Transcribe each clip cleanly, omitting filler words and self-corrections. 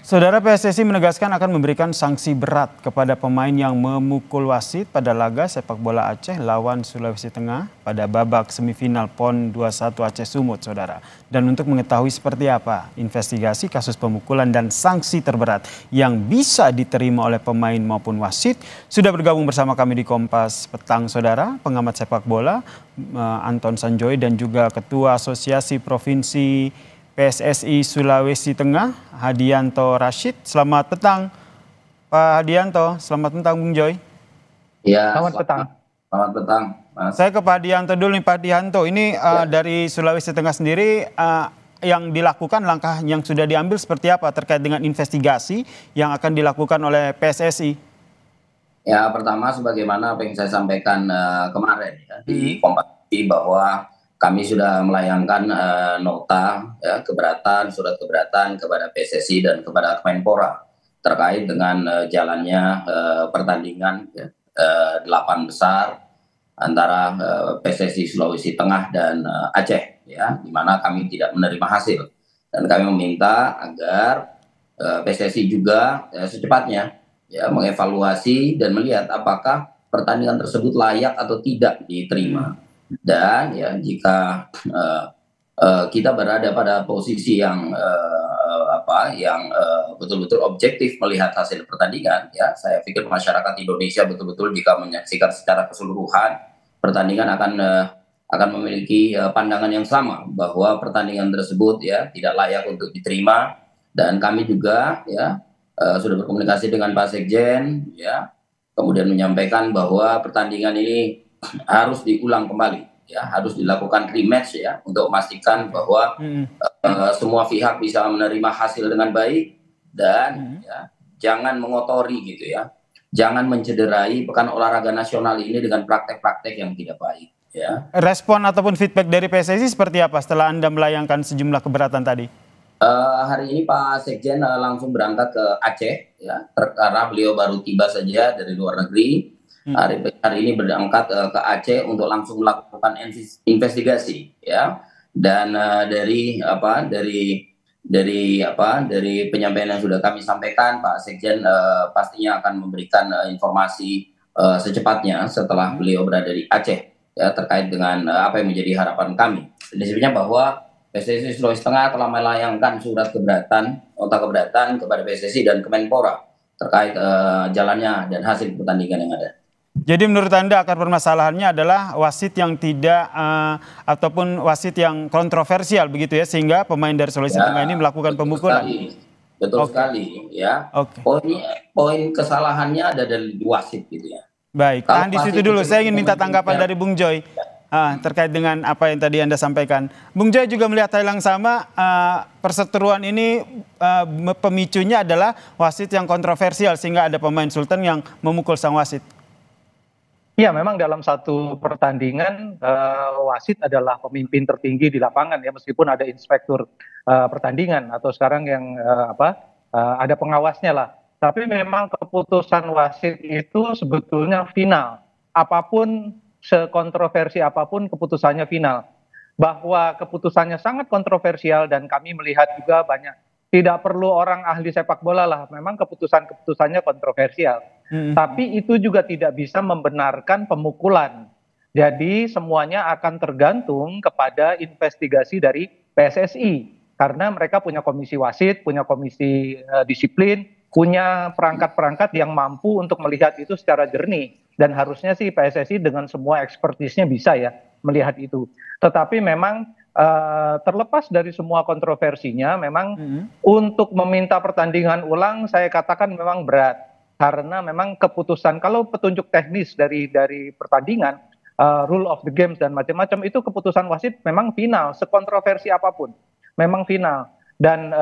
Saudara, PSSI menegaskan akan memberikan sanksi berat kepada pemain yang memukul wasit pada laga sepak bola Aceh lawan Sulawesi Tengah pada babak semifinal PON 21 Aceh Sumut, saudara. Dan untuk mengetahui seperti apa investigasi kasus pemukulan dan sanksi terberat yang bisa diterima oleh pemain maupun wasit, sudah bergabung bersama kami di Kompas Petang, saudara, pengamat sepak bola Anton Sanjoy dan juga Ketua Asosiasi Provinsi PSSI Sulawesi Tengah, Hadianto Rashid. Selamat petang, Pak Hadianto. Selamat petang, Bung Joy. Ya, selamat petang. Selamat petang, Mas. Saya ke Pak Hadianto dulu nih, Pak Hadianto. Ini dari Sulawesi Tengah sendiri, yang dilakukan, langkah yang sudah diambil seperti apa terkait dengan investigasi yang akan dilakukan oleh PSSI? Ya, pertama sebagaimana apa yang saya sampaikan kemarin ya, di Kompas TV bahwa kami sudah melayangkan nota ya, keberatan, surat keberatan kepada PSSI dan kepada Kemenpora terkait dengan jalannya pertandingan ya, 8 besar antara PSSI Sulawesi Tengah dan Aceh, ya, di mana kami tidak menerima hasil dan kami meminta agar PSSI juga secepatnya ya, mengevaluasi dan melihat apakah pertandingan tersebut layak atau tidak diterima. Dan ya, jika kita berada pada posisi yang betul-betul objektif melihat hasil pertandingan, ya, saya pikir masyarakat Indonesia betul-betul jika menyaksikan secara keseluruhan pertandingan akan memiliki pandangan yang sama bahwa pertandingan tersebut ya tidak layak untuk diterima. Dan kami juga ya sudah berkomunikasi dengan Pak Sekjen ya, kemudian menyampaikan bahwa pertandingan ini harus diulang kembali ya, harus dilakukan rematch ya, untuk memastikan bahwa semua pihak bisa menerima hasil dengan baik dan ya, jangan mengotori gitu ya, jangan mencederai pekan olahraga nasional ini dengan praktek-praktek yang tidak baik ya. Respon ataupun feedback dari PSSI seperti apa setelah Anda melayangkan sejumlah keberatan tadi? Hari ini Pak Sekjen langsung berangkat ke Aceh ya, karena beliau baru tiba saja dari luar negeri. Hari ini berangkat ke Aceh untuk langsung melakukan investigasi ya, dan dari penyampaian yang sudah kami sampaikan, Pak Sekjen pastinya akan memberikan informasi secepatnya setelah beliau berada di Aceh ya, terkait dengan apa yang menjadi harapan kami. Disebutnya bahwa PSSI Sulawesi Tengah telah melayangkan surat keberatan, nota keberatan kepada PSSI dan Kemenpora terkait jalannya dan hasil pertandingan yang ada. Jadi menurut Anda akar permasalahannya adalah wasit yang tidak ataupun wasit yang kontroversial begitu ya, sehingga pemain dari Sulawesi Tengah ini melakukan pemukulan. Betul sekali ya. Poin kesalahannya ada dari wasit gitu ya. Baik, tahan di situ dulu. Saya ingin minta tanggapan dari Bung Joy terkait dengan apa yang tadi Anda sampaikan. Bung Joy juga melihat hal yang sama, perseteruan ini pemicunya adalah wasit yang kontroversial sehingga ada pemain Sultan yang memukul sang wasit. Ya, memang dalam satu pertandingan wasit adalah pemimpin tertinggi di lapangan ya, meskipun ada inspektur pertandingan atau sekarang yang ada pengawasnya lah. Tapi memang keputusan wasit itu sebetulnya final. Apapun, sekontroversi apapun, keputusannya final. Bahwa keputusannya sangat kontroversial dan kami melihat juga banyak, tidak perlu orang ahli sepak bola lah, memang keputusannya kontroversial. Tapi itu juga tidak bisa membenarkan pemukulan. Jadi semuanya akan tergantung kepada investigasi dari PSSI. Karena mereka punya komisi wasit, punya komisi disiplin, punya perangkat-perangkat yang mampu untuk melihat itu secara jernih. Dan harusnya sih PSSI dengan semua ekspertisnya bisa ya melihat itu. Tetapi memang terlepas dari semua kontroversinya, memang untuk meminta pertandingan ulang saya katakan memang berat. Karena memang keputusan, kalau petunjuk teknis dari pertandingan, rule of the games dan macam-macam, itu keputusan wasit memang final, sekontroversi apapun, memang final. Dan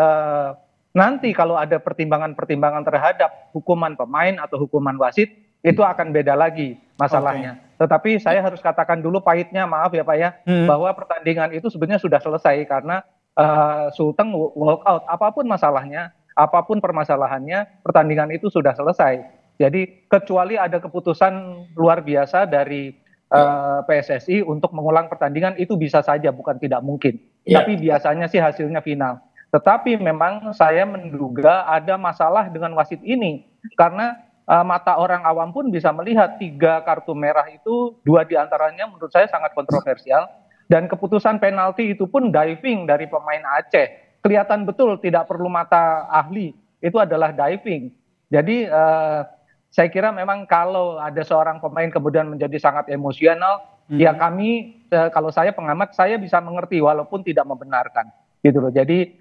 nanti kalau ada pertimbangan-pertimbangan terhadap hukuman pemain atau hukuman wasit, itu akan beda lagi masalahnya. Tetapi saya harus katakan dulu pahitnya, maaf ya Pak ya, bahwa pertandingan itu sebenarnya sudah selesai karena Sultan walk out, apapun masalahnya, apapun permasalahannya, pertandingan itu sudah selesai. Jadi kecuali ada keputusan luar biasa dari PSSI untuk mengulang pertandingan, itu bisa saja, bukan tidak mungkin. Tapi biasanya sih hasilnya final. Tetapi memang saya menduga ada masalah dengan wasit ini karena mata orang awam pun bisa melihat 3 kartu merah itu 2 diantaranya menurut saya sangat kontroversial dan keputusan penalti itu pun diving dari pemain Aceh. Kelihatan betul tidak perlu mata ahli, itu adalah diving. Jadi saya kira memang kalau ada seorang pemain kemudian menjadi sangat emosional, ya kami kalau saya pengamat saya bisa mengerti walaupun tidak membenarkan gitu loh. Jadi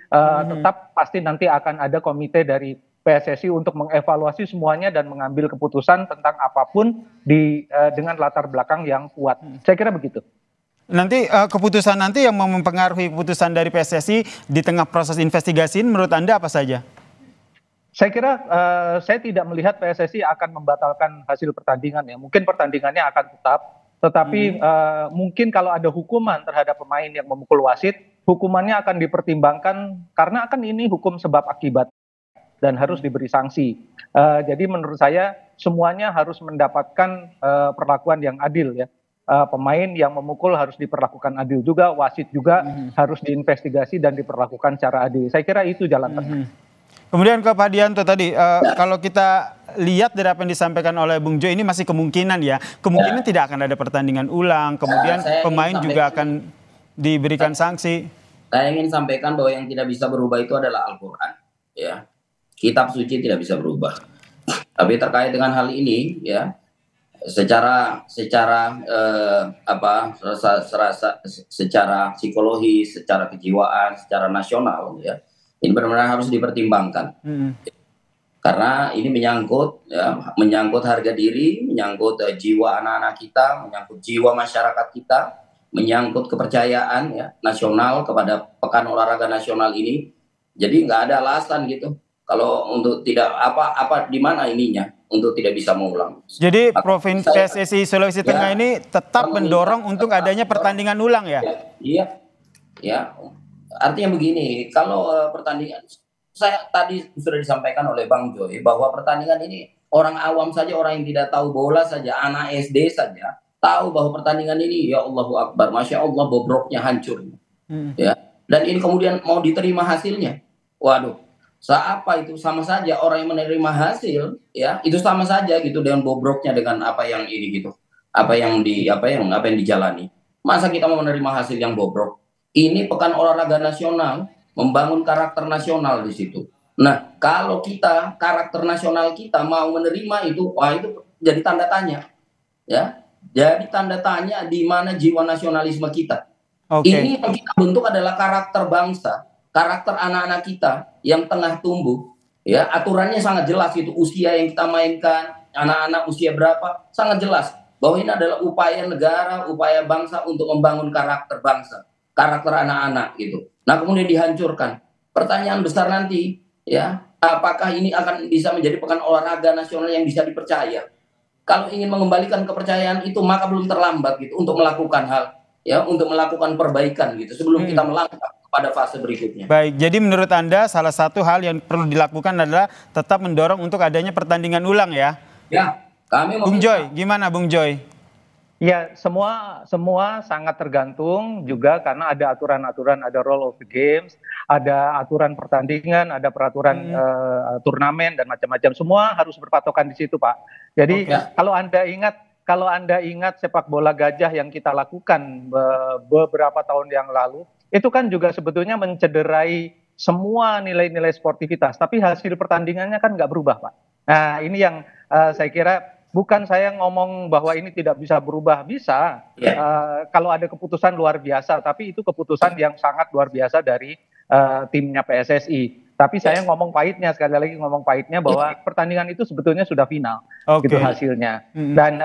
tetap pasti nanti akan ada komite dari PSSI untuk mengevaluasi semuanya dan mengambil keputusan tentang apapun dengan latar belakang yang kuat. Saya kira begitu. Nanti keputusan nanti yang mempengaruhi keputusan dari PSSI di tengah proses investigasi menurut Anda apa saja? Saya kira saya tidak melihat PSSI akan membatalkan hasil pertandingan ya. Mungkin pertandingannya akan tetap, tetapi mungkin kalau ada hukuman terhadap pemain yang memukul wasit, hukumannya akan dipertimbangkan karena akan ini hukum sebab akibat dan harus diberi sanksi. Jadi menurut saya semuanya harus mendapatkan perlakuan yang adil ya. Pemain yang memukul harus diperlakukan adil juga, wasit juga harus diinvestigasi dan diperlakukan secara adil. Saya kira itu jalan tengah. Kemudian ke Pak Dianto tadi, kalau kita lihat dari apa yang disampaikan oleh Bung Joy ini masih kemungkinan ya, kemungkinan tidak akan ada pertandingan ulang, kemudian pemain juga akan diberikan sanksi. Saya ingin sampaikan bahwa yang tidak bisa berubah itu adalah Al-Quran, ya. Kitab suci tidak bisa berubah. Tapi terkait dengan hal ini, ya, secara psikologi, secara kejiwaan, secara nasional, ya, ini benar-benar harus dipertimbangkan. Karena ini menyangkut harga diri, menyangkut jiwa anak-anak kita, menyangkut jiwa masyarakat kita, menyangkut kepercayaan ya nasional kepada Pekan Olahraga Nasional ini. Jadi nggak ada alasan gitu kalau untuk tidak di mana ininya untuk tidak bisa mengulang. Jadi Provinsi PSSI Sulawesi Tengah ini tetap mendorong untuk adanya pertandingan ulang ya? Iya, ya. Artinya begini, kalau pertandingan, saya tadi sudah disampaikan oleh Bang Joy bahwa pertandingan ini orang awam saja, orang yang tidak tahu bola saja, anak SD saja tahu bahwa pertandingan ini ya Allahu Akbar, Masya Allah bobroknya hancur, ya. Dan ini kemudian mau diterima hasilnya, waduh. Apa itu sama saja orang yang menerima hasil ya itu sama saja gitu dengan bobroknya dengan apa yang ini gitu apa yang dijalani. Masa kita mau menerima hasil yang bobrok? Ini Pekan Olahraga Nasional membangun karakter nasional di situ. Nah kalau kita karakter nasional kita mau menerima itu, wah itu jadi tanda tanya ya, jadi tanda tanya di mana jiwa nasionalisme kita. Ini yang kita bentuk adalah karakter bangsa, karakter anak-anak kita yang tengah tumbuh, ya aturannya sangat jelas itu usia yang kita mainkan, anak-anak usia berapa, sangat jelas bahwa ini adalah upaya negara, upaya bangsa untuk membangun karakter bangsa, karakter anak-anak gitu. Nah kemudian dihancurkan. Pertanyaan besar nanti, ya apakah ini akan bisa menjadi Pekan Olahraga Nasional yang bisa dipercaya? Kalau ingin mengembalikan kepercayaan itu maka belum terlambat gitu untuk melakukan hal, ya untuk melakukan perbaikan gitu sebelum kita melangkah pada fase berikutnya. Baik, jadi menurut Anda salah satu hal yang perlu dilakukan adalah tetap mendorong untuk adanya pertandingan ulang ya? Ya, kami Bung Joy, gimana Bung Joy? Ya, semua sangat tergantung juga karena ada aturan-aturan, ada rule of the games, ada aturan pertandingan, ada peraturan turnamen dan macam-macam. Semua harus berpatokan di situ, Pak. Jadi kalau Anda ingat sepak bola gajah yang kita lakukan beberapa tahun yang lalu, itu kan juga sebetulnya mencederai semua nilai-nilai sportivitas, tapi hasil pertandingannya kan nggak berubah, Pak. Nah, ini yang saya kira bukan saya ngomong bahwa ini tidak bisa berubah, bisa. Kalau ada keputusan luar biasa, tapi itu keputusan yang sangat luar biasa dari timnya PSSI. Tapi saya ngomong pahitnya, sekali lagi ngomong pahitnya bahwa pertandingan itu sebetulnya sudah final, gitu hasilnya. Dan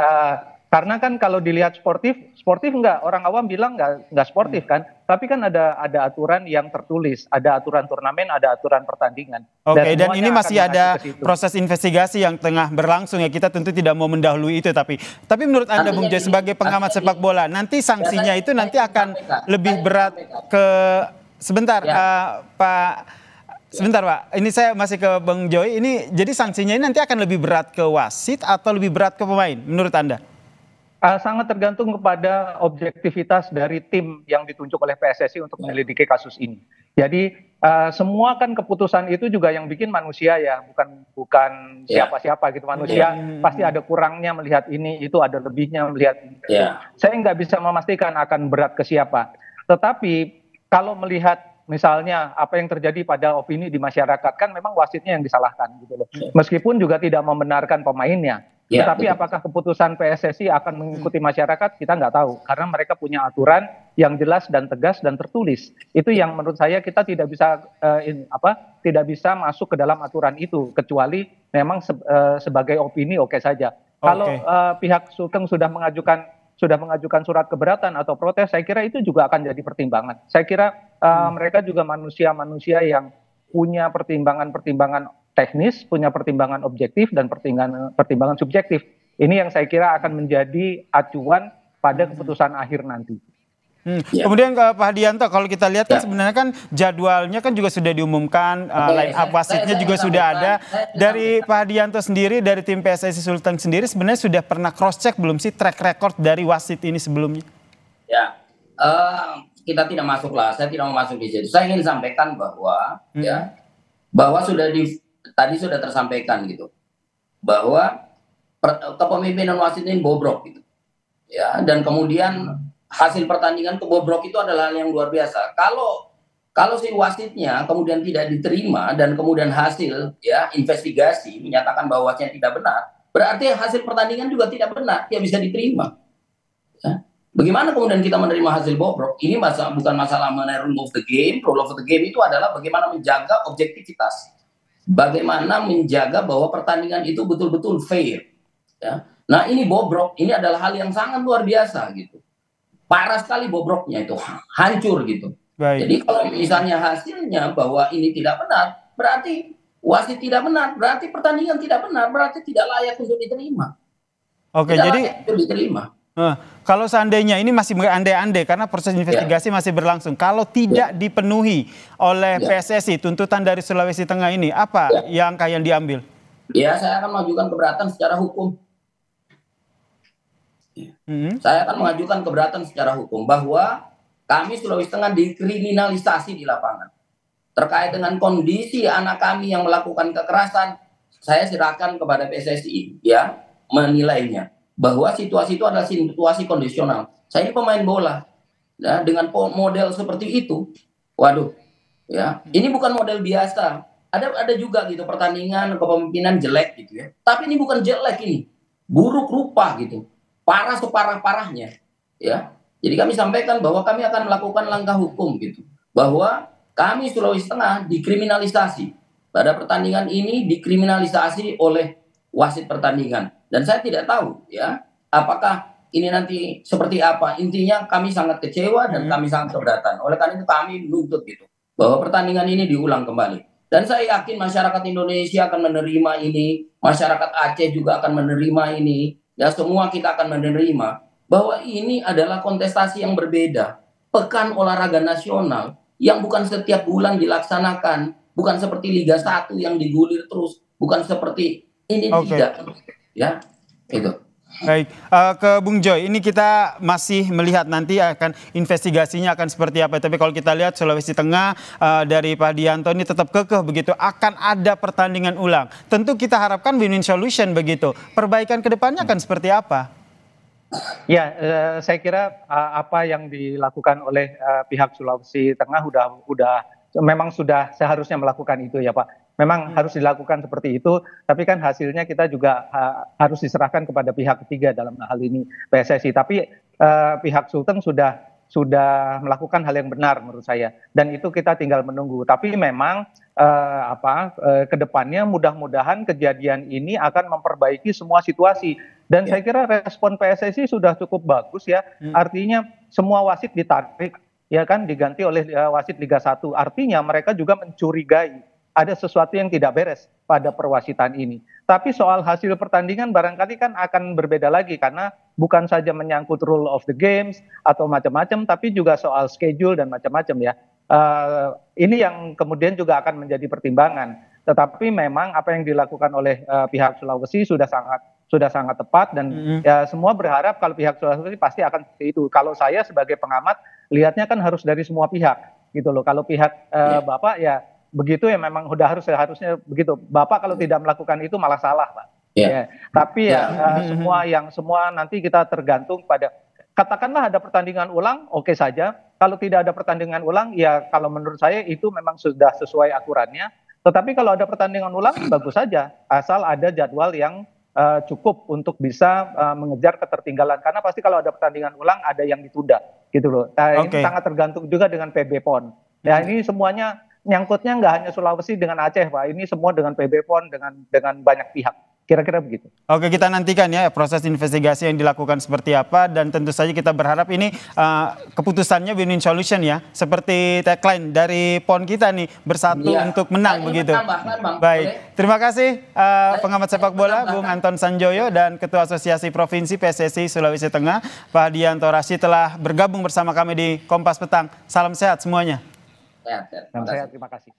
karena kan kalau dilihat sportif enggak, orang awam bilang enggak sportif kan, tapi kan ada aturan yang tertulis, ada aturan turnamen, ada aturan pertandingan. Dan ini masih ada proses investigasi yang tengah berlangsung ya, kita tentu tidak mau mendahului itu, tapi menurut Anda Bung Joy sebagai pengamat sepak bola, nanti sanksinya itu nanti akan lebih berat ke Sebentar Pak, ini saya masih ke Bung Joy, ini jadi sanksinya ini nanti akan lebih berat ke wasit atau lebih berat ke pemain menurut Anda? Sangat tergantung kepada objektivitas dari tim yang ditunjuk oleh PSSI untuk menyelidiki kasus ini. Jadi semua kan keputusan itu juga yang bikin manusia ya, bukan Ya, siapa-siapa gitu. Manusia pasti ada kurangnya melihat ini, itu ada lebihnya melihat ini. Saya nggak bisa memastikan akan berat ke siapa. Tetapi kalau melihat misalnya apa yang terjadi pada opini di masyarakat, kan memang wasitnya yang disalahkan gitu loh. Meskipun juga tidak membenarkan pemainnya. Tetapi apakah keputusan PSSI akan mengikuti masyarakat, kita nggak tahu. Karena mereka punya aturan yang jelas dan tegas dan tertulis. Itu yang menurut saya kita tidak bisa tidak bisa masuk ke dalam aturan itu, kecuali memang sebagai opini oke saja. Kalau pihak Sulteng sudah mengajukan surat keberatan atau protes, saya kira itu juga akan jadi pertimbangan. Saya kira mereka juga manusia-manusia yang punya pertimbangan-pertimbangan teknis, punya pertimbangan objektif dan pertimbangan subjektif. Ini yang saya kira akan menjadi acuan pada keputusan akhir nanti. Kemudian Pak Hadianto, kalau kita lihat kan sebenarnya kan jadwalnya kan juga sudah diumumkan, line up wasitnya juga sudah ada. Dari Pak Hadianto sendiri, dari tim PSSI Sulteng sendiri sebenarnya sudah pernah cross check belum sih track record dari wasit ini sebelumnya? Ya, kita tidak masuk lah, saya tidak mau masuk di situ. Saya ingin sampaikan bahwa bahwa tadi sudah tersampaikan gitu, bahwa kepemimpinan wasit ini bobrok gitu, ya, dan kemudian hasil pertandingan kebobrok itu adalah hal yang luar biasa. Kalau si wasitnya kemudian tidak diterima dan kemudian hasil ya investigasi menyatakan bahwa wasitnya tidak benar, berarti hasil pertandingan juga tidak benar, tidak bisa diterima. Ya. Bagaimana kemudian kita menerima hasil bobrok? Ini bukan masalah mengenai rule of the game. Rule of the game itu adalah bagaimana menjaga objektivitas. Bagaimana menjaga bahwa pertandingan itu betul-betul fair. Ya. Nah ini bobrok, ini adalah hal yang sangat luar biasa gitu. Parah sekali bobroknya itu, hancur gitu. Baik. Jadi kalau misalnya hasilnya bahwa ini tidak benar, berarti wasit tidak benar, berarti pertandingan tidak benar, berarti tidak layak untuk diterima. Oke, tidak jadi layak untuk diterima. Kalau seandainya ini masih andai-andai karena proses investigasi masih berlangsung, kalau tidak dipenuhi oleh PSSI tuntutan dari Sulawesi Tengah ini, apa yang kalian diambil? Ya, saya akan mengajukan keberatan secara hukum. Saya akan mengajukan keberatan secara hukum bahwa kami Sulawesi Tengah dikriminalisasi di lapangan. Terkait dengan kondisi anak kami yang melakukan kekerasan, saya serahkan kepada PSSI ya menilainya. Bahwa situasi itu adalah situasi kondisional. Saya ini pemain bola, ya, dengan model seperti itu, waduh, ya, ini bukan model biasa. Ada juga gitu pertandingan kepemimpinan jelek gitu ya. Tapi ini bukan jelek ini, buruk rupa gitu, parah separah-parahnya, ya. Jadi kami sampaikan bahwa kami akan melakukan langkah hukum gitu, bahwa kami Sulawesi Tengah dikriminalisasi pada pertandingan ini, dikriminalisasi oleh wasit pertandingan. Dan saya tidak tahu ya apakah ini nanti seperti apa. Intinya kami sangat kecewa dan kami sangat keberatan. Oleh karena itu kami menuntut gitu bahwa pertandingan ini diulang kembali. Dan saya yakin masyarakat Indonesia akan menerima ini, masyarakat Aceh juga akan menerima ini, ya semua kita akan menerima bahwa ini adalah kontestasi yang berbeda. Pekan olahraga nasional yang bukan setiap bulan dilaksanakan, bukan seperti Liga 1 yang digulir terus, bukan seperti ini tidak. Ya, itu. Baik, ke Bung Joy, ini kita masih melihat nanti akan investigasinya akan seperti apa. Tapi kalau kita lihat Sulawesi Tengah dari Pak Hadianto ini tetap kekeh begitu, akan ada pertandingan ulang. Tentu kita harapkan win-win solution begitu. Perbaikan ke depannya akan seperti apa? Ya, saya kira apa yang dilakukan oleh pihak Sulawesi Tengah memang sudah seharusnya melakukan itu ya Pak. Memang harus dilakukan seperti itu, tapi kan hasilnya kita juga harus diserahkan kepada pihak ketiga dalam hal ini PSSI. Tapi pihak Sulteng sudah melakukan hal yang benar menurut saya, dan itu kita tinggal menunggu. Tapi memang kedepannya mudah-mudahan kejadian ini akan memperbaiki semua situasi. Dan saya kira respon PSSI sudah cukup bagus ya. Artinya semua wasit ditarik, ya kan, diganti oleh wasit Liga 1. Artinya mereka juga mencurigai ada sesuatu yang tidak beres pada perwasitan ini. Tapi soal hasil pertandingan barangkali kan akan berbeda lagi, karena bukan saja menyangkut rule of the games atau macam-macam, tapi juga soal schedule dan macam-macam ya. Ini yang kemudian juga akan menjadi pertimbangan. Tetapi memang apa yang dilakukan oleh pihak Sulawesi sudah sangat sudah sangat tepat dan ya semua berharap kalau pihak Sulawesi pasti akan seperti itu. Kalau saya sebagai pengamat lihatnya kan harus dari semua pihak gitu loh. Kalau pihak Bapak ya begitu ya memang udah harusnya begitu. Bapak kalau tidak melakukan itu malah salah, Pak. Ya. Tapi ya semua nanti kita tergantung pada katakanlah ada pertandingan ulang, oke saja. Kalau tidak ada pertandingan ulang, ya kalau menurut saya itu memang sudah sesuai aturannya. Tetapi kalau ada pertandingan ulang, bagus saja. Asal ada jadwal yang cukup untuk bisa mengejar ketertinggalan. Karena pasti kalau ada pertandingan ulang, ada yang ditunda. Gitu loh. Nah, ini sangat tergantung juga dengan PB PON. Ya ini semuanya nyangkutnya nggak hanya Sulawesi dengan Aceh, Pak. Ini semua dengan PB PON, dengan banyak pihak. Kira-kira begitu. Oke, kita nantikan ya proses investigasi yang dilakukan seperti apa dan tentu saja kita berharap ini keputusannya win-win solution ya. Seperti tagline dari PON kita nih, bersatu untuk menang begitu. Baik, terima kasih pengamat sepak bola Bung Anton Sanjoyo dan Ketua Asosiasi Provinsi PSSI Sulawesi Tengah Pak Hadianto Rashid telah bergabung bersama kami di Kompas Petang. Salam sehat semuanya. Salam sehat, terima kasih.